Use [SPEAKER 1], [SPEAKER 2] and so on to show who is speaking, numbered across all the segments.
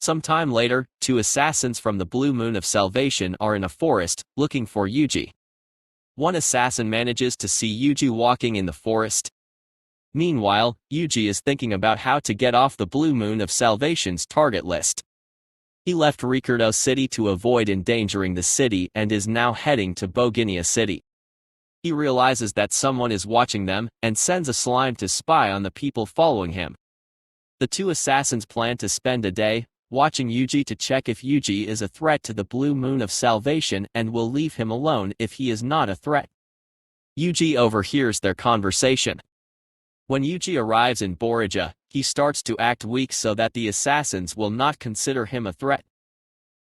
[SPEAKER 1] Some time later, two assassins from the Blue Moon of Salvation are in a forest, looking for Yuji. One assassin manages to see Yuji walking in the forest. Meanwhile, Yuji is thinking about how to get off the Blue Moon of Salvation's target list. He left Rikudo City to avoid endangering the city and is now heading to Boginia City. He realizes that someone is watching them, and sends a slime to spy on the people following him. The two assassins plan to spend a day, watching Yuji to check if Yuji is a threat to the Blue Moon of Salvation and will leave him alone if he is not a threat. Yuji overhears their conversation. When Yuji arrives in Borija, he starts to act weak so that the assassins will not consider him a threat.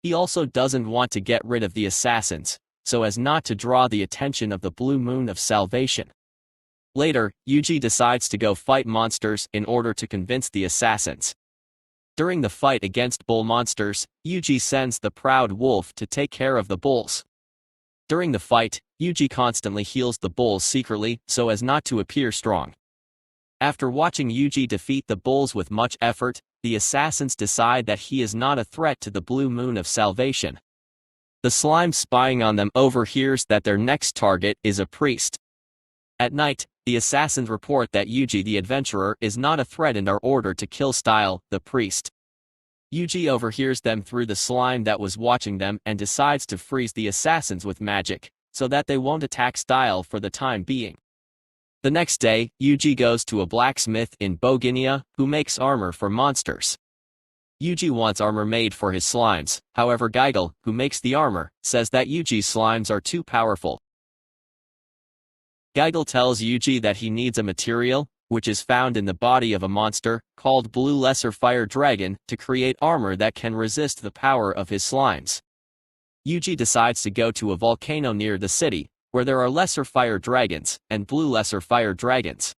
[SPEAKER 1] He also doesn't want to get rid of the assassins, so as not to draw the attention of the Blue Moon of Salvation. Later, Yuji decides to go fight monsters in order to convince the assassins. During the fight against bull monsters, Yuji sends the proud wolf to take care of the bulls. During the fight, Yuji constantly heals the bulls secretly so as not to appear strong. After watching Yuji defeat the bulls with much effort, the assassins decide that he is not a threat to the Blue Moon of Salvation. The slime spying on them overhears that their next target is a priest. At night, the assassins report that Yuji the adventurer is not a threat and are ordered to kill Style, the priest. Yuji overhears them through the slime that was watching them and decides to freeze the assassins with magic, so that they won't attack Style for the time being. The next day, Yuji goes to a blacksmith in Boginia, who makes armor for monsters. Yuji wants armor made for his slimes, however Geigel, who makes the armor, says that Yuji's slimes are too powerful. Geigel tells Yuji that he needs a material, which is found in the body of a monster, called Blue Lesser Fire Dragon, to create armor that can resist the power of his slimes. Yuji decides to go to a volcano near the city, where there are lesser fire dragons, and blue lesser fire dragons.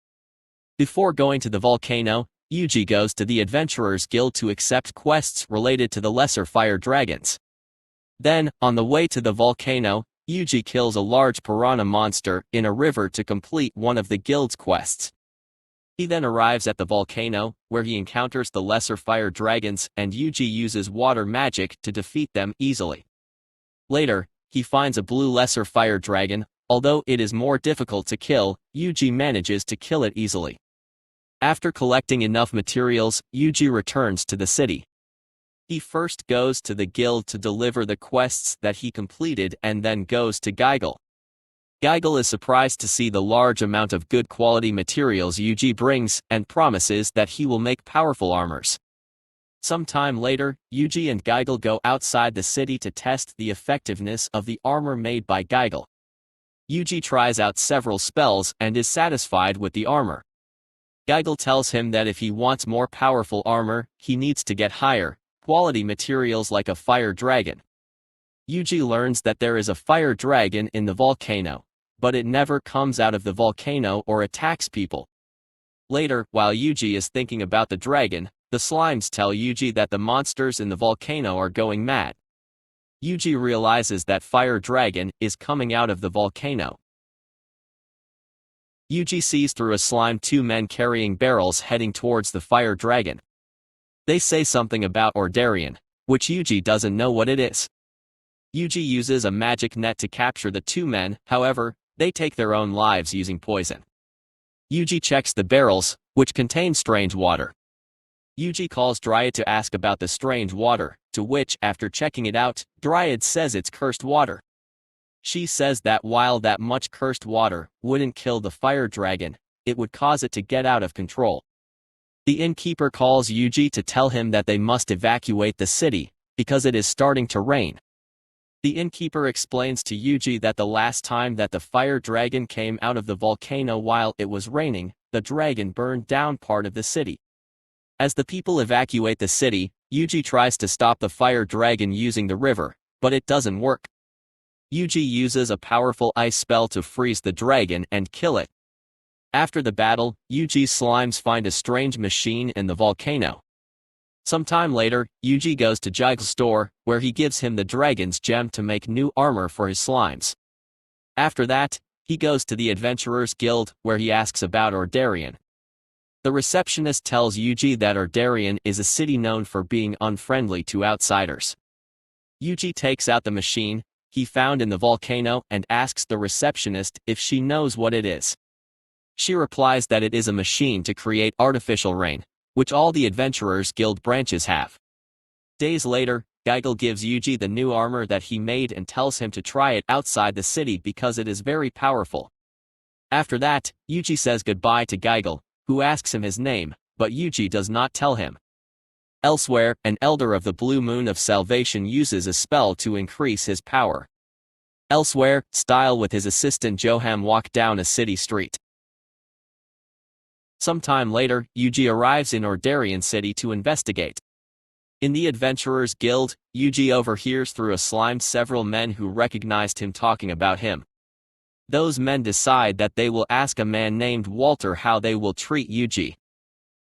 [SPEAKER 1] Before going to the volcano, Yuji goes to the Adventurers Guild to accept quests related to the lesser fire dragons. Then, on the way to the volcano, Yuji kills a large piranha monster in a river to complete one of the guild's quests. He then arrives at the volcano, where he encounters the lesser fire dragons, and Yuji uses water magic to defeat them easily. Later, he finds a blue lesser fire dragon. Although it is more difficult to kill, Yuji manages to kill it easily. After collecting enough materials, Yuji returns to the city. He first goes to the guild to deliver the quests that he completed and then goes to Geigel. Geigel is surprised to see the large amount of good quality materials Yuji brings and promises that he will make powerful armors. Some time later, Yuji and Geigel go outside the city to test the effectiveness of the armor made by Geigel. Yuji tries out several spells and is satisfied with the armor. Geigel tells him that if he wants more powerful armor, he needs to get higher quality materials like a fire dragon. Yuji learns that there is a fire dragon in the volcano, but it never comes out of the volcano or attacks people. Later, while Yuji is thinking about the dragon, the slimes tell Yuji that the monsters in the volcano are going mad. Yuji realizes that fire dragon is coming out of the volcano. Yuji sees through a slime two men carrying barrels heading towards the fire dragon. They say something about Ordarian, which Yuji doesn't know what it is. Yuji uses a magic net to capture the two men, however, they take their own lives using poison. Yuji checks the barrels, which contain strange water. Yuji calls Dryad to ask about the strange water, to which, after checking it out, Dryad says it's cursed water. She says that while that much cursed water wouldn't kill the fire dragon, it would cause it to get out of control. The innkeeper calls Yuji to tell him that they must evacuate the city, because it is starting to rain. The innkeeper explains to Yuji that the last time that the fire dragon came out of the volcano while it was raining, the dragon burned down part of the city. As the people evacuate the city, Yuji tries to stop the fire dragon using the river, but it doesn't work. Yuji uses a powerful ice spell to freeze the dragon and kill it. After the battle, Yuji's slimes find a strange machine in the volcano. Some time later, Yuji goes to Geigel's store, where he gives him the dragon's gem to make new armor for his slimes. After that, he goes to the Adventurers Guild, where he asks about Ordarian. The receptionist tells Yuji that Erdarian is a city known for being unfriendly to outsiders. Yuji takes out the machine he found in the volcano and asks the receptionist if she knows what it is. She replies that it is a machine to create artificial rain, which all the Adventurers Guild branches have. Days later, Gaigel gives Yuji the new armor that he made and tells him to try it outside the city because it is very powerful. After that, Yuji says goodbye to Gaigel, who asks him his name, but Yuji does not tell him. Elsewhere, an Elder of the Blue Moon of Salvation uses a spell to increase his power. Elsewhere, Style with his assistant Joham walk down a city street. Sometime later, Yuji arrives in Erdarian City to investigate. In the Adventurers Guild, Yuji overhears through a slime several men who recognized him talking about him. Those men decide that they will ask a man named Walter how they will treat Yuji.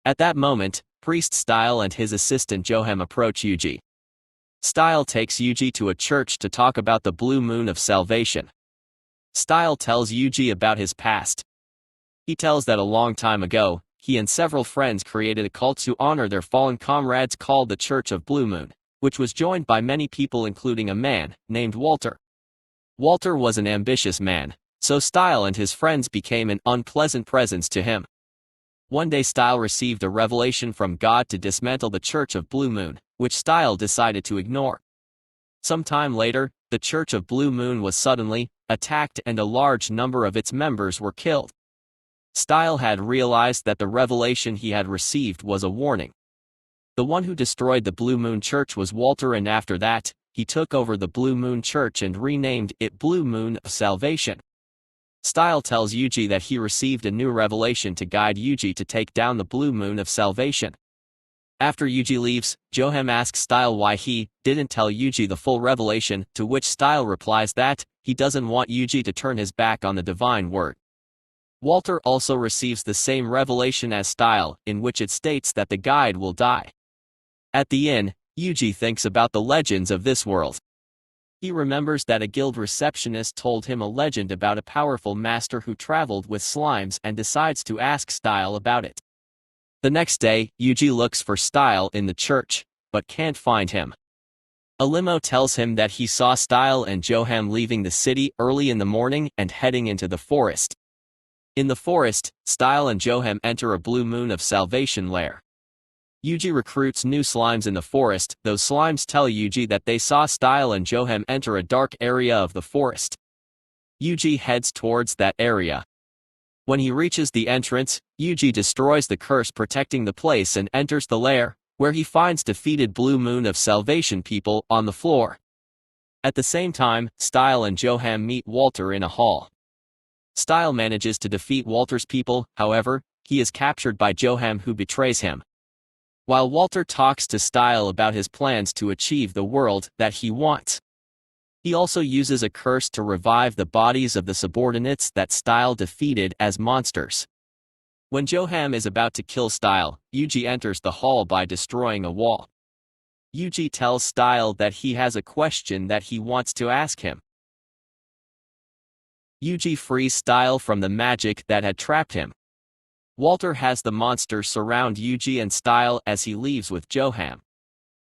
[SPEAKER 1] At that moment, Priest Style and his assistant Joham approach Yuji. Style takes Yuji to a church to talk about the Blue Moon of Salvation. Style tells Yuji about his past. He tells that a long time ago, he and several friends created a cult to honor their fallen comrades called the Church of Blue Moon, which was joined by many people including a man named Walter. Walter was an ambitious man, so Style and his friends became an unpleasant presence to him. One day Style received a revelation from God to dismantle the Church of Blue Moon, which Style decided to ignore. Some time later, the Church of Blue Moon was suddenly attacked and a large number of its members were killed. Style had realized that the revelation he had received was a warning. The one who destroyed the Blue Moon Church was Walter, and after that, he took over the Blue Moon Church and renamed it Blue Moon of Salvation. Style tells Yuji that he received a new revelation to guide Yuji to take down the Blue Moon of Salvation. After Yuji leaves, Joham asks Style why he didn't tell Yuji the full revelation, to which Style replies that he doesn't want Yuji to turn his back on the divine word. Walter also receives the same revelation as Style, in which it states that the guide will die. At the inn, Yuji thinks about the legends of this world. He remembers that a guild receptionist told him a legend about a powerful master who traveled with slimes and decides to ask Style about it. The next day, Yuji looks for Style in the church, but can't find him. A limo tells him that he saw Style and Joham leaving the city early in the morning and heading into the forest. In the forest, Style and Joham enter a Blue Moon of Salvation lair. Yuji recruits new slimes in the forest. Those slimes tell Yuji that they saw Style and Joham enter a dark area of the forest. Yuji heads towards that area. When he reaches the entrance, Yuji destroys the curse protecting the place and enters the lair, where he finds defeated Blue Moon of Salvation people on the floor. At the same time, Style and Joham meet Walter in a hall. Style manages to defeat Walter's people, however, he is captured by Joham, who betrays him. While Walter talks to Style about his plans to achieve the world that he wants. He also uses a curse to revive the bodies of the subordinates that Style defeated as monsters. When Joham is about to kill Style, Yuji enters the hall by destroying a wall. Yuji tells Style that he has a question that he wants to ask him. Yuji frees Style from the magic that had trapped him. Walter has the monsters surround Yuji and Style as he leaves with Joham.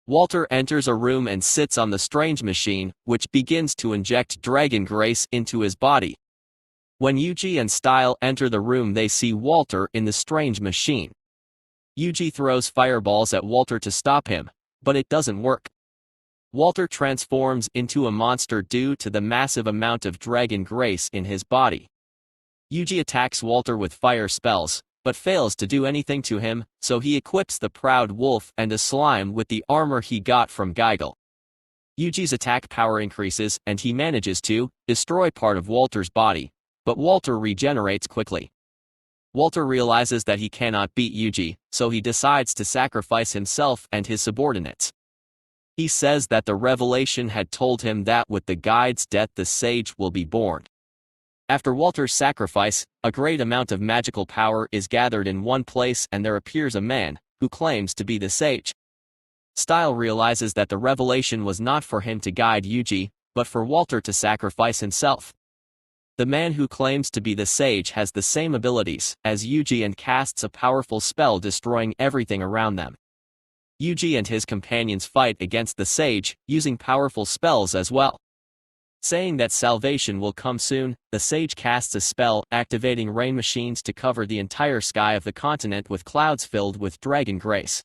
[SPEAKER 1] Walter enters a room and sits on the strange machine, which begins to inject dragon grace into his body. When Yuji and Style enter the room, they see Walter in the strange machine. Yuji throws fireballs at Walter to stop him, but it doesn't work. Walter transforms into a monster due to the massive amount of dragon grace in his body. Yuji attacks Walter with fire spells, but fails to do anything to him, so he equips the Proud Wolf and a slime with the armor he got from Gaigel. Yuji's attack power increases and he manages to destroy part of Walter's body, but Walter regenerates quickly. Walter realizes that he cannot beat Yuji, so he decides to sacrifice himself and his subordinates. He says that the revelation had told him that with the guide's death the sage will be born. After Walter's sacrifice, a great amount of magical power is gathered in one place and there appears a man, who claims to be the sage. Style realizes that the revelation was not for him to guide Yuji, but for Walter to sacrifice himself. The man who claims to be the sage has the same abilities as Yuji and casts a powerful spell destroying everything around them. Yuji and his companions fight against the sage, using powerful spells as well. Saying that salvation will come soon, the sage casts a spell, activating rain machines to cover the entire sky of the continent with clouds filled with dragon grace.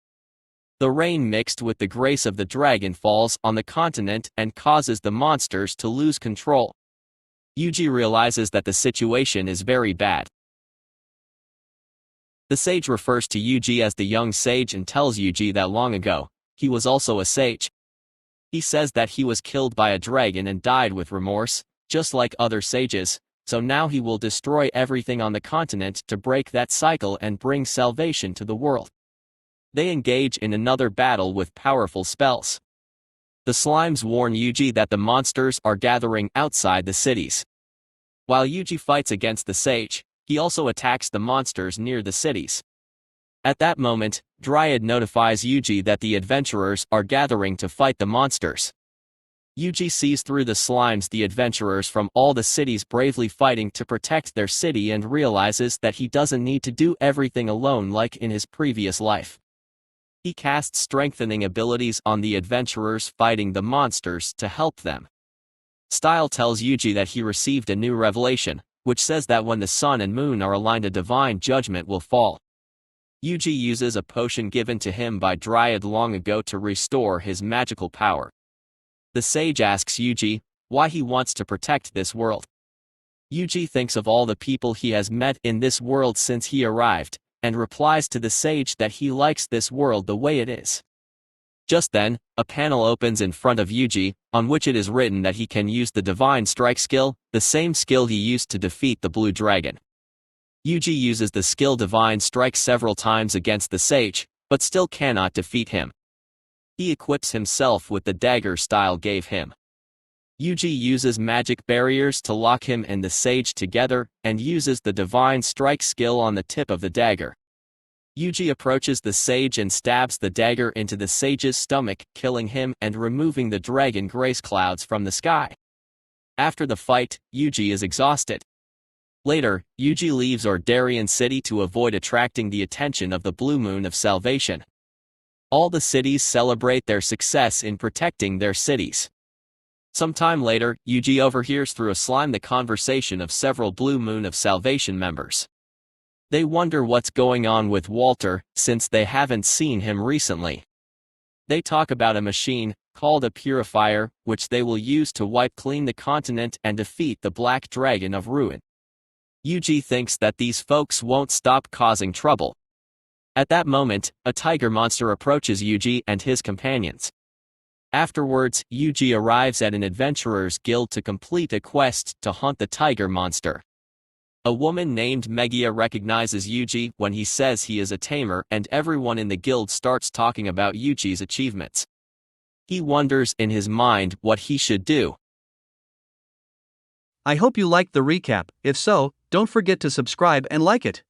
[SPEAKER 1] The rain mixed with the grace of the dragon falls on the continent and causes the monsters to lose control. Yuji realizes that the situation is very bad. The sage refers to Yuji as the young sage and tells Yuji that long ago, he was also a sage. He says that he was killed by a dragon and died with remorse, just like other sages, so now he will destroy everything on the continent to break that cycle and bring salvation to the world. They engage in another battle with powerful spells. The slimes warn Yuji that the monsters are gathering outside the cities. While Yuji fights against the sage, he also attacks the monsters near the cities. At that moment, Dryad notifies Yuji that the adventurers are gathering to fight the monsters. Yuji sees through the slimes the adventurers from all the cities bravely fighting to protect their city and realizes that he doesn't need to do everything alone like in his previous life. He casts strengthening abilities on the adventurers fighting the monsters to help them. Style tells Yuji that he received a new revelation, which says that when the sun and moon are aligned a divine judgment will fall. Yuji uses a potion given to him by Dryad long ago to restore his magical power. The sage asks Yuji why he wants to protect this world. Yuji thinks of all the people he has met in this world since he arrived, and replies to the sage that he likes this world the way it is. Just then, a panel opens in front of Yuji, on which it is written that he can use the Divine Strike skill, the same skill he used to defeat the Blue Dragon. Yuji uses the skill Divine Strike several times against the sage, but still cannot defeat him. He equips himself with the dagger Style gave him. Yuji uses magic barriers to lock him and the sage together, and uses the Divine Strike skill on the tip of the dagger. Yuji approaches the sage and stabs the dagger into the sage's stomach, killing him and removing the dragon grace clouds from the sky. After the fight, Yuji is exhausted. Later, Yuji leaves Ordarian City to avoid attracting the attention of the Blue Moon of Salvation. All the cities celebrate their success in protecting their cities. Sometime later, Yuji overhears through a slime the conversation of several Blue Moon of Salvation members. They wonder what's going on with Walter, since they haven't seen him recently. They talk about a machine, called a purifier, which they will use to wipe clean the continent and defeat the Black Dragon of Ruin. Yuji thinks that these folks won't stop causing trouble. At that moment, a tiger monster approaches Yuji and his companions. Afterwards, Yuji arrives at an adventurer's guild to complete a quest to hunt the tiger monster. A woman named Megia recognizes Yuji when he says he is a tamer, and everyone in the guild starts talking about Yuji's achievements. He wonders in his mind what he should do.
[SPEAKER 2] I hope you liked the recap. If so, don't forget to subscribe and like it.